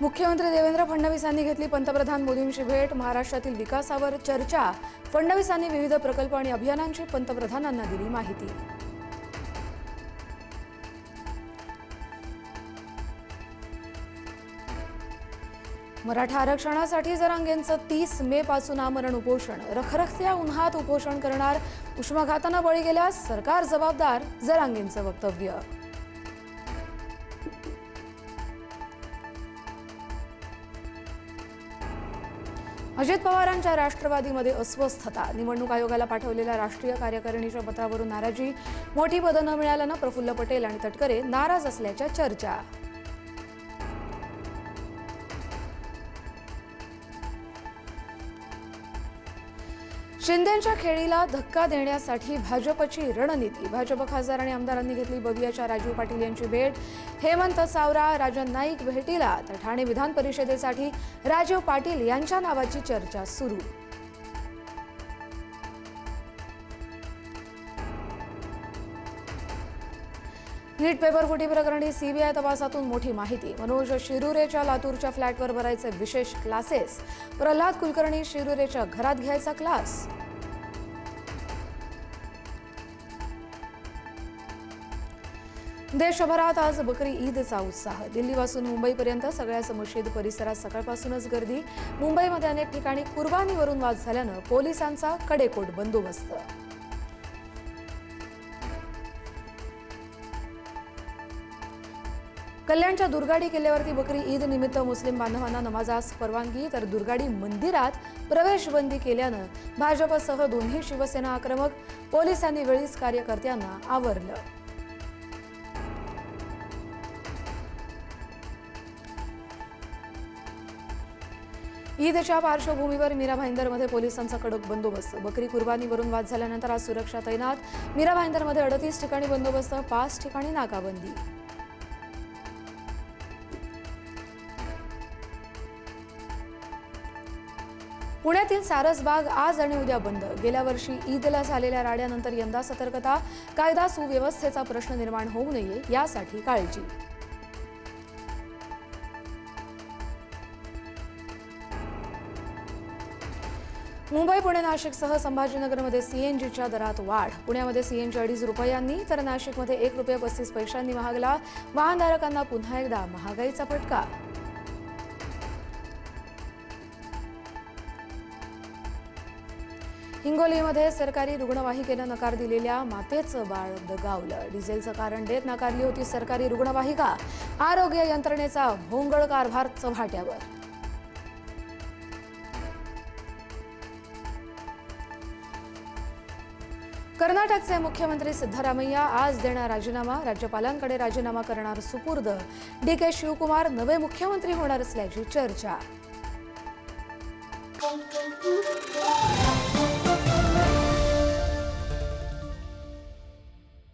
मुख्यमंत्री देवेंद्र फडणवीस यांनी घेतली पंतप्रधान मोदींची भेट। महाराष्ट्रातील विकासावर चर्चा। फडणवीसांनी विविध प्रकल्प आणि अभियानांची पंतप्रधानांना दिली माहिती। मराठा आरक्षणासाठी जरांगेंचं 30 मे पासून आमरण उपोषण। रखरखत्या उन्हात उपोषण करणार, उष्माघातानं बळी गेल्यास सरकार जबाबदार, जरांगेंचं वक्तव्य। अजित पवारांच्या राष्ट्रवादीमध्ये अस्वस्थता। निवडणूक आयोगाला पाठवलेल्या राष्ट्रीय कार्यकारिणीच्या पत्रावरून नाराजी। मोठी पदं न मिळाल्यानं प्रफुल्ल पटेल आणि तटकरे नाराज असल्याच्या चर्चा। शिंदेंच्या खेळीला धक्का देण्यासाठी भाजपची रणनीती। भाजप खासदार आणि आमदारांनी घेतली बवियाच्या राजीव पाटील यांची भेट। हेमंत सावरा, राजन नाईक भेटीला, तर ठाणे विधान परिषदेसाठी राजीव पाटील यांच्या नावाची चर्चा सुरू। नीट पेपर फुटी प्रकरणी सीबीआय तपासातून मोठी माहिती। मनोज शिरुरेच्या लातूरच्या फ्लॅटवर भरायचे विशेष क्लासेस। प्रल्हाद कुलकर्णी शिरुरेच्या घरात घ्यायचा क्लास। देशभरात आज बकरी ईदचा उत्साह। दिल्लीपासून मुंबईपर्यंत सगळ्याच मशीद परिसरात सकाळपासूनच गर्दी। मुंबईमध्ये अनेक ठिकाणी कुर्बानीवरून वाद झाल्यानं पोलिसांचा कडेकोट बंदोबस्त। कल्याणच्या दुर्गाडी किल्ल्यावरती बकरी ईद निमित्त मुस्लिम बांधवांना नमाजास परवानगी, तर दुर्गाडी मंदिरात प्रवेश बंदी केल्यानं भाजपसह दोन्ही शिवसेना आक्रमक। पोलिसांनी वेळीच कार्यकर्त्यांना आवरलं। ईदच्या पार्श्वभूमीवर मीरा भाईंदरमध्ये पोलिसांचा कडक बंदोबस्त। बकरी कुर्बानीवरून वाद झाल्यानंतर आज सुरक्षा तैनात। मीरा भाईंदरमध्ये 38 ठिकाणी बंदोबस्त, 5 ठिकाणी नाकाबंदी। पुण्यातील सारसबाग आज आणि उद्या बंद। गेल्या वर्षी ईदला झालेल्या राड्यानंतर यंदा सतर्कता। कायदा सुव्यवस्थेचा प्रश्न निर्माण होऊ नये यासाठी काळजी। मुंबई, पुणे, नाशिकसह संभाजीनगरमध्ये सीएनजीच्या दरात वाढ। पुण्यामध्ये सीएनजी 2.5 रुपयांनी, तर नाशिकमध्ये 1 रुपया 35 पैशांनी महागला। वाहनधारकांना पुन्हा एकदा महागाईचा फटका। हिंगोलीमध्ये सरकारी रुग्णवाहिकेनं नकार दिलेल्या मातेचं बाळ दगावलं। डिझेलचं कारण देत नाकारली होती सरकारी रुग्णवाहिका। आरोग्य यंत्रणेचा भोंगळ कारभार चव्हाट्यावर। कर्नाटकचे मुख्यमंत्री सिद्धरामय्या आज देणार राजीनामा। राज्यपालांकडे राजीनामा करणार सुपूर्द। डीके शिवकुमार नवे मुख्यमंत्री होणार असल्याची चर्चा।